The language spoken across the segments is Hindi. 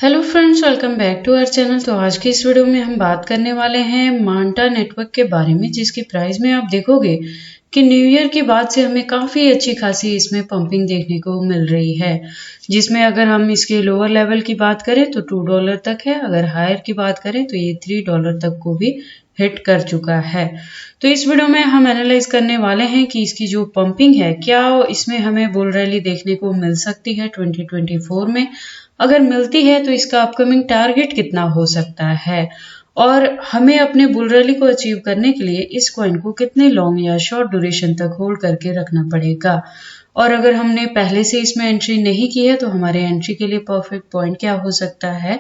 Hello friends, welcome back to our channel. तो आज की इस वीडियो में हम बात करने वाले हैं मांटा नेटवर्क के बारे में, जिसकी प्राइस में आप देखोगे कि न्यू ईयर के बाद से हमें काफ़ी अच्छी खासी इसमें पंपिंग देखने को मिल रही है। जिसमें अगर हम इसके लोअर लेवल की बात करें तो $2 तक है, अगर हायर की बात करें तो ये $3 तक को भी हिट कर चुका है। तो इस वीडियो में हम एनालाइज करने वाले हैं कि इसकी जो पंपिंग है, क्या इसमें हमें बुल रैली देखने को मिल सकती है 2024 में। अगर मिलती है तो इसका अपकमिंग टारगेट कितना हो सकता है, और हमें अपने बुल रैली को अचीव करने के लिए इस कॉइन को कितने लॉन्ग या शॉर्ट ड्यूरेशन तक होल्ड करके रखना पड़ेगा। और अगर हमने पहले से इसमें एंट्री नहीं की है तो हमारे एंट्री के लिए परफेक्ट पॉइंट क्या हो सकता है।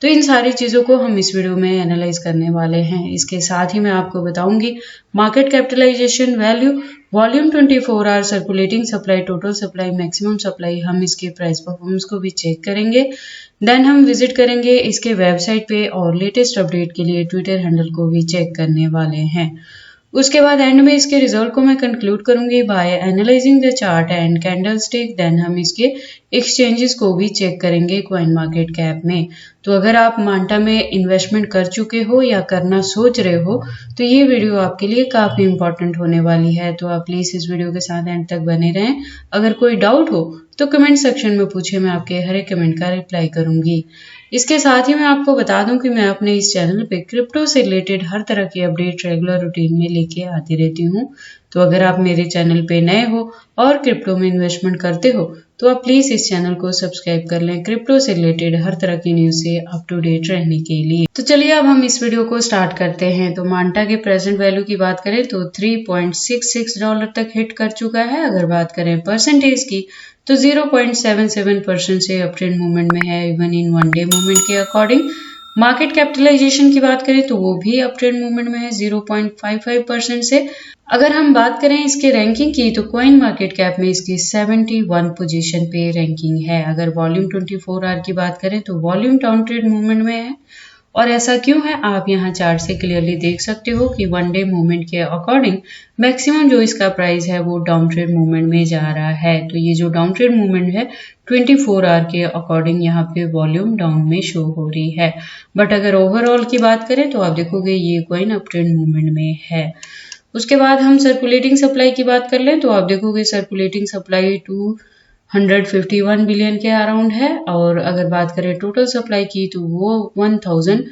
तो इन सारी चीज़ों को हम इस वीडियो में एनालाइज करने वाले हैं। इसके साथ ही मैं आपको बताऊंगी market capitalisation, value, volume, 24 hour circulating supply, total supply, maximum supply, हम इसके प्राइस परफॉर्मेंस को भी चेक करेंगे। देन हम विजिट करेंगे इसके वेबसाइट पे और लेटेस्ट अपडेट के लिए ट्विटर हैंडल को भी चेक करने वाले हैं। उसके बाद एंड में इसके रिजल्ट को मैं कंक्लूड करूंगी by analysing the chart and candlestick. Then हम इसके एक्सचेंजेस को भी चेक करेंगे कॉइन मार्केट कैप में। तो अगर आप मांटा में इन्वेस्टमेंट कर चुके हो या करना सोच रहे हो तो ये वीडियो आपके लिए काफ़ी इंपॉर्टेंट होने वाली है। तो आप प्लीज़ इस वीडियो के साथ एंड तक बने रहें। अगर कोई डाउट हो तो कमेंट सेक्शन में पूछे, मैं आपके हर एक कमेंट का रिप्लाई करूंगी। इसके साथ ही मैं आपको बता दूं कि मैं अपने इस चैनल पे क्रिप्टो से रिलेटेड हर तरह की अपडेट रेगुलर रूटीन में लेके आती रहती हूँ। तो अगर आप मेरे चैनल पे नए हो और क्रिप्टो में इन्वेस्टमेंट करते हो तो आप प्लीज इस चैनल को सब्सक्राइब कर लें क्रिप्टो से रिलेटेड हर तरह की न्यूज से अप टू डेट रहने के लिए। तो चलिए अब हम इस वीडियो को स्टार्ट करते हैं। तो मांटा के प्रेजेंट वैल्यू की बात करें तो $3.66 तक हिट कर चुका है। अगर बात करें परसेंटेज की तो 0.77% से अप ट्रेंड मूवमेंट में है, even in one day movement के अकॉर्डिंग। मार्केट कैपिटलाइजेशन की बात करें तो वो भी अप ट्रेंड मूवमेंट में है 0.55% से। अगर हम बात करें इसके रैंकिंग की तो कॉइन मार्केट कैप में इसकी 71 पोजीशन पे रैंकिंग है। अगर वॉल्यूम 24 आवर की बात करें तो वॉल्यूम डाउन ट्रेंड मूवमेंट में है। और ऐसा क्यों है, आप यहाँ चार्ट से क्लियरली देख सकते हो कि वन डे मूवमेंट के अकॉर्डिंग मैक्सिमम जो इसका प्राइस है वो डाउन ट्रेंड मूवमेंट में जा रहा है। तो ये जो डाउन ट्रेंड मूवमेंट है 24 आवर के अकॉर्डिंग यहाँ पे वॉल्यूम डाउन में शो हो रही है। बट अगर ओवरऑल की बात करें तो आप देखोगे ये कॉइन अप ट्रेंड मूवमेंट में है। उसके बाद हम सर्कुलेटिंग सप्लाई की बात कर लें तो आप देखोगे सर्कुलेटिंग सप्लाई 251 बिलियन के अराउंड है। और अगर बात करें टोटल सप्लाई की तो वो 1000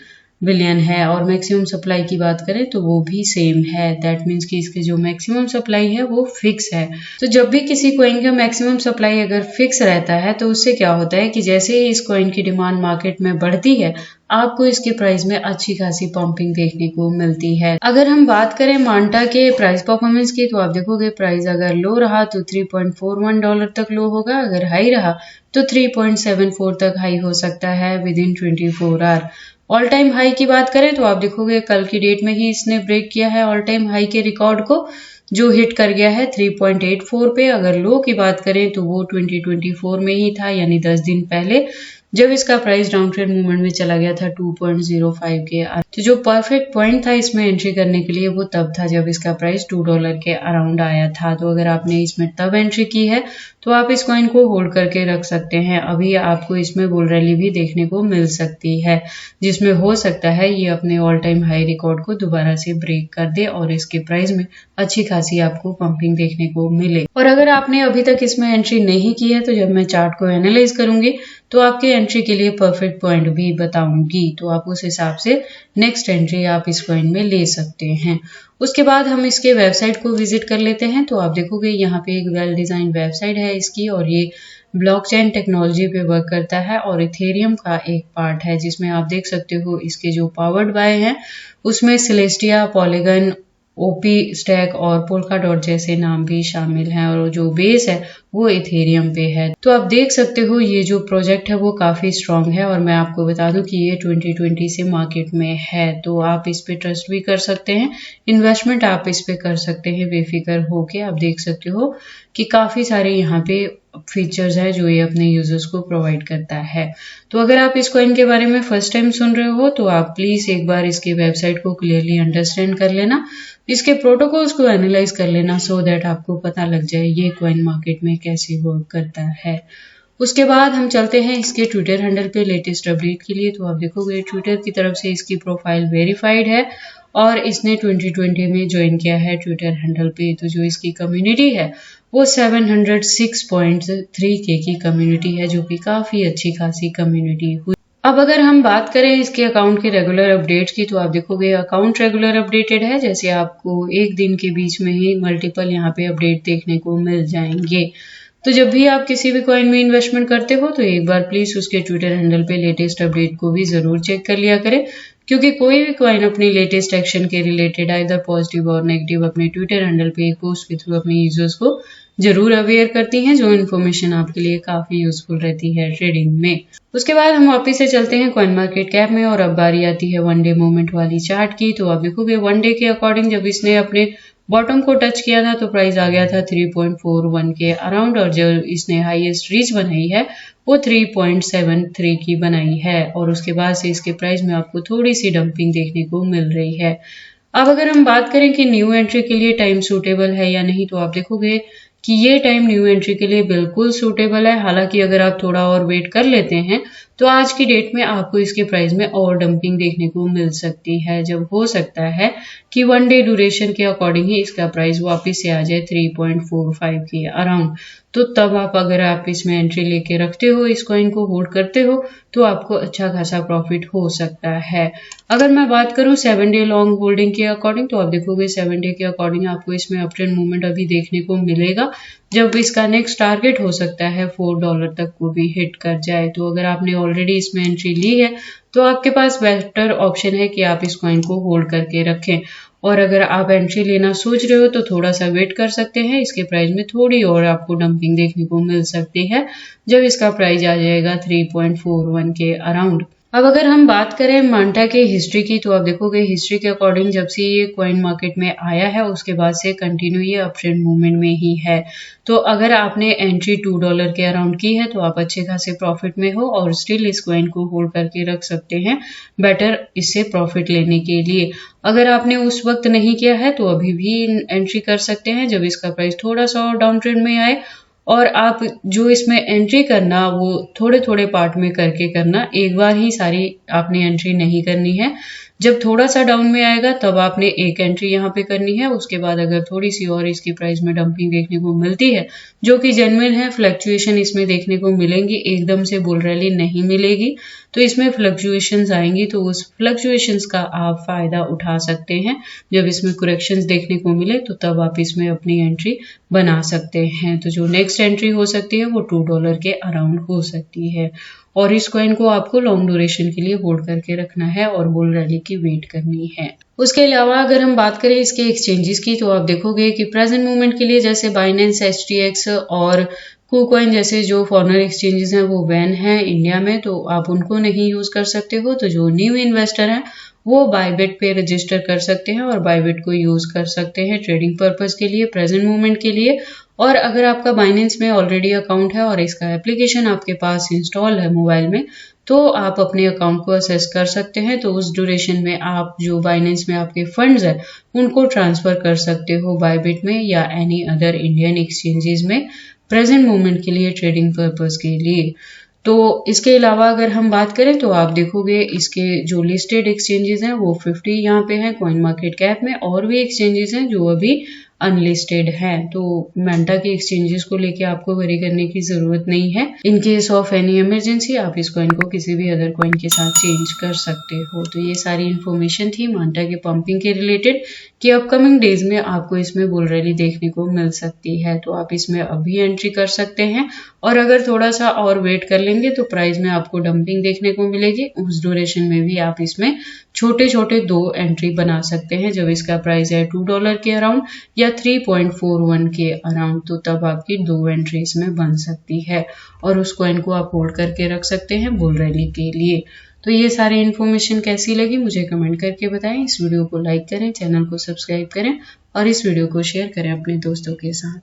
बिलियन है। और मैक्सिमम सप्लाई की बात करें तो वो भी सेम है। दैट मीन्स कि इसकी जो मैक्सिमम सप्लाई है वो फिक्स है। तो जब भी किसी कॉइन का मैक्सिमम सप्लाई अगर फिक्स रहता है तो उससे क्या होता है कि जैसे ही इस कॉइन की डिमांड मार्केट में बढ़ती है आपको इसके प्राइस में अच्छी खासी पंपिंग देखने को मिलती है। अगर हम बात करें मांटा के प्राइस परफॉर्मेंस की तो आप देखोगे प्राइस अगर लो रहा तो $3.41 तक लो होगा, अगर हाई रहा तो 3.74 तक हाई हो सकता है within 24 hour. All time high की बात करें तो आप देखोगे कल की डेट में ही इसने ब्रेक किया है ऑल टाइम हाई के रिकॉर्ड को, जो हिट कर गया है 3.84 पे। अगर लो की बात करें तो वो 2024 में ही था, यानी 10 दिन पहले, जब इसका प्राइस डाउन ट्रेंड मूवमेंट में चला गया था 2.05 के। तो जो परफेक्ट पॉइंट था इसमें एंट्री करने के लिए वो तब था जब इसका प्राइस $2 के अराउंड आया था। तो अगर आपने इसमें तब एंट्री की है तो आप इस कॉइन को होल्ड करके रख सकते हैं। अभी आपको इसमें बुल रैली भी देखने को मिल सकती है, जिसमें हो सकता है ये अपने ऑल टाइम हाई रिकॉर्ड को दोबारा से ब्रेक कर दे और इसके प्राइस में अच्छी खासी आपको पंपिंग देखने को मिले। और अगर आपने अभी तक इसमें एंट्री नहीं की है तो जब मैं चार्ट को एनालाइज करूंगी तो आपके एंट्री के लिए परफेक्ट पॉइंट भी बताऊंगी। तो आप उस हिसाब से नेक्स्ट एंट्री आप इस कॉइन में ले सकते हैं। उसके बाद हम इसके वेबसाइट को विजिट कर लेते हैं। तो आप देखोगे यहाँ पे एक वेल डिजाइन वेबसाइट है इसकी, और ये ब्लॉकचेन टेक्नोलॉजी पे वर्क करता है और इथेरियम का एक पार्ट है, जिसमें आप देख सकते हो इसके जो पावर्ड बाय हैं उसमें सेलेस्टिया, पॉलीगन, ओपी स्टैक और पोल्का डॉट जैसे नाम भी शामिल हैं, और जो बेस है वो इथेरियम पे है। तो आप देख सकते हो ये जो प्रोजेक्ट है वो काफी स्ट्रांग है, और मैं आपको बता दूं कि ये 2020 से मार्केट में है। तो आप इस पे ट्रस्ट भी कर सकते हैं, इन्वेस्टमेंट आप इस पे कर सकते हैं बेफिक्र होके। आप देख सकते हो कि काफी सारे यहाँ पे फीचर्स है जो ये अपने यूजर्स को प्रोवाइड करता है। तो अगर आप इस कॉइन के बारे में फर्स्ट टाइम सुन रहे हो तो आप प्लीज एक बार इसकी वेबसाइट को क्लियरली अंडरस्टैंड कर लेना, इसके प्रोटोकॉल्स को एनालाइज कर लेना, सो दैट आपको पता लग जाए ये कॉइन मार्केट में कैसे वर्क करता है। उसके बाद हम चलते हैं इसके ट्विटर हैंडल पे लेटेस्ट अपडेट के लिए। तो आप देखोगे ट्विटर की तरफ से इसकी प्रोफाइल वेरीफाइड है और इसने 2020 में ज्वाइन किया है ट्विटर हैंडल पे। तो जो इसकी कम्युनिटी है वो 706.3K की कम्युनिटी है, जो कि काफ़ी अच्छी खासी कम्युनिटी हुई। अब अगर हम बात करें इसके अकाउंट के रेगुलर अपडेट्स की, तो आप देखोगे अकाउंट रेगुलर अपडेटेड है, जैसे आपको एक दिन के बीच में ही मल्टीपल यहाँ पे अपडेट देखने को मिल जाएंगे। तो जब भी आप किसी भी कॉइन में इन्वेस्टमेंट करते हो तो एक बार प्लीज उसके ट्विटर हैंडल पे लेटेस्ट अपडेट को भी जरूर चेक कर लिया करें, क्योंकि कोई भी कॉइन अपनी लेटेस्ट एक्शन के रिलेटेड आइदर पॉजिटिव और नेगेटिव अपने ट्विटर हैंडल पे एक पोस्ट के थ्रू अपने यूजर्स को जरूर अवेयर करती हैं, जो इन्फॉर्मेशन आपके लिए काफी यूजफुल रहती है ट्रेडिंग में। उसके बाद हम वापस से चलते हैं कॉइन मार्केट कैप में और अब बारी आती है वन डे मूवमेंट वाली चार्ट की। तो आप देखोगे वन डे के अकॉर्डिंग जब इसने अपने बॉटम को टच किया था तो प्राइस आ गया था 3.41 के अराउंड, और जो इसने हाईएस्ट रीच बनाई है वो 3.73 की बनाई है, और उसके बाद से इसके प्राइस में आपको थोड़ी सी डंपिंग देखने को मिल रही है। अब अगर हम बात करें कि न्यू एंट्री के लिए टाइम सूटेबल है या नहीं, तो आप देखोगे कि ये टाइम न्यू एंट्री के लिए बिल्कुल सूटेबल है। हालांकि अगर आप थोड़ा और वेट कर लेते हैं तो आज की डेट में आपको इसके प्राइस में और डंपिंग देखने को मिल सकती है, जब हो सकता है कि वन डे ड्यूरेशन के अकॉर्डिंग ही इसका प्राइस वापस से आ जाए 3.45 के अराउंड। तो तब अगर आप इसमें एंट्री लेके रखते हो, इस कॉइन को होल्ड करते हो, तो आपको अच्छा खासा प्रॉफिट हो सकता है। अगर मैं बात करूं 7 डे लॉन्ग होल्डिंग के अकॉर्डिंग, तो आप देखोगे 7 डे के अकॉर्डिंग आपको इसमें अप ट्रेंड मूवमेंट अभी देखने को मिलेगा, जब इसका नेक्स्ट टारगेट हो सकता है $4 तक को भी हिट कर जाए। तो अगर आपने ऑलरेडी इसमें एंट्री ली है तो आपके पास बेटर ऑप्शन है कि आप इस कॉइन को होल्ड करके रखें, और अगर आप एंट्री लेना सोच रहे हो तो थोड़ा सा वेट कर सकते हैं। इसके प्राइस में थोड़ी और आपको डंपिंग देखने को मिल सकती है जब इसका प्राइस आ जाएगा 3.41 के अराउंड। अब अगर हम बात करें मांटा के हिस्ट्री की, तो आप देखोगे हिस्ट्री के अकॉर्डिंग जब से ये कॉइन मार्केट में आया है उसके बाद से कंटिन्यू ये अप ट्रेंड मूवमेंट में ही है। तो अगर आपने एंट्री $2 के अराउंड की है तो आप अच्छे खासे प्रॉफिट में हो और स्टिल इस कॉइन को होल्ड करके रख सकते हैं बेटर इससे प्रॉफिट लेने के लिए। अगर आपने उस वक्त नहीं किया है तो अभी भी एंट्री कर सकते हैं जब इसका प्राइस थोड़ा सा और डाउन ट्रेंड में आए, और आप जो इसमें एंट्री करना वो थोड़े थोड़े पार्ट में करके करना, एक बार ही सारी आपने एंट्री नहीं करनी है। जब थोड़ा सा डाउन में आएगा तब आपने एक एंट्री यहाँ पे करनी है। उसके बाद अगर थोड़ी सी और इसकी प्राइस में डंपिंग देखने को मिलती है जो कि जेन्युइन है, फ्लक्चुएशन इसमें देखने को मिलेंगी, एकदम से बुल रैली नहीं मिलेगी, तो इसमें फ्लक्चुएशंस आएंगी, तो उस फ्लक्चुएशंस का आप फायदा उठा सकते हैं। जब इसमें करेक्शंस देखने को मिले तो तब आप इसमें अपनी एंट्री बना सकते हैं। तो जो नेक्स्ट एंट्री हो सकती है वो $2 के अराउंड हो सकती है, और इस कॉइन को आपको लॉन्ग ड्यूरेशन के लिए होल्ड करके रखना है और बुल रैली की वेट करनी है। उसके अलावा अगर हम बात करें इसके एक्सचेंजेस की, तो आप देखोगे कि प्रेजेंट मूवमेंट के लिए जैसे बाइनेंस, HTX और KuCoin जैसे जो फॉरेनर एक्सचेंजेस हैं वो बैन है इंडिया में, तो आप उनको नहीं यूज कर सकते हो। तो जो न्यू इन्वेस्टर हैं वो बायबिट पे रजिस्टर कर सकते हैं और बायबिट को यूज कर सकते हैं ट्रेडिंग पर्पस के लिए, प्रेजेंट मूवमेंट के लिए। और अगर आपका बाइनेंस में ऑलरेडी अकाउंट है और इसका एप्लीकेशन आपके पास इंस्टॉल है मोबाइल में, तो आप अपने अकाउंट को असेस कर सकते हैं। तो उस ड्यूरेशन में आप जो बाइनेंस में आपके फंड्स हैं उनको ट्रांसफर कर सकते हो बायबिट में या एनी अदर इंडियन एक्सचेंजेस में, प्रेजेंट मूवमेंट के लिए, ट्रेडिंग पर्पस के लिए। तो इसके अलावा अगर हम बात करें तो आप देखोगे इसके जो लिस्टेड एक्सचेंजेस हैं वो 50 यहाँ पे हैं कॉइन मार्केट कैप में, और भी एक्सचेंजेस हैं जो अभी अनलिस्टेड है। तो मांटा के एक्सचेंजेस को लेके आपको वरी करने की जरूरत नहीं है। In case of any emergency आप इस कॉइन को किसी भी अदर कॉइन के साथ चेंज कर सकते हो। तो ये सारी इन्फॉर्मेशन थी मांटा के पंपिंग के रिलेटेड कि अपकमिंग डेज में आपको इसमें बुल रैली देखने को मिल सकती है, तो आप इसमें अभी एंट्री कर सकते हैं, और अगर थोड़ा सा और वेट कर लेंगे तो प्राइस में आपको डंपिंग देखने को मिलेगी। उस ड्यूरेशन में भी आप इसमें छोटे छोटे 2 एंट्री बना सकते हैं जब इसका प्राइस है $2 के अराउंड या 3.41 के अराउंड, तो तब आपकी 2 एंट्री इसमें बन सकती है और उस कॉइन को आप होल्ड करके रख सकते हैं बुल रैली के लिए। तो ये सारी इन्फॉर्मेशन कैसी लगी मुझे कमेंट करके बताएं। इस वीडियो को लाइक करें, चैनल को सब्सक्राइब करें और इस वीडियो को शेयर करें अपने दोस्तों के साथ।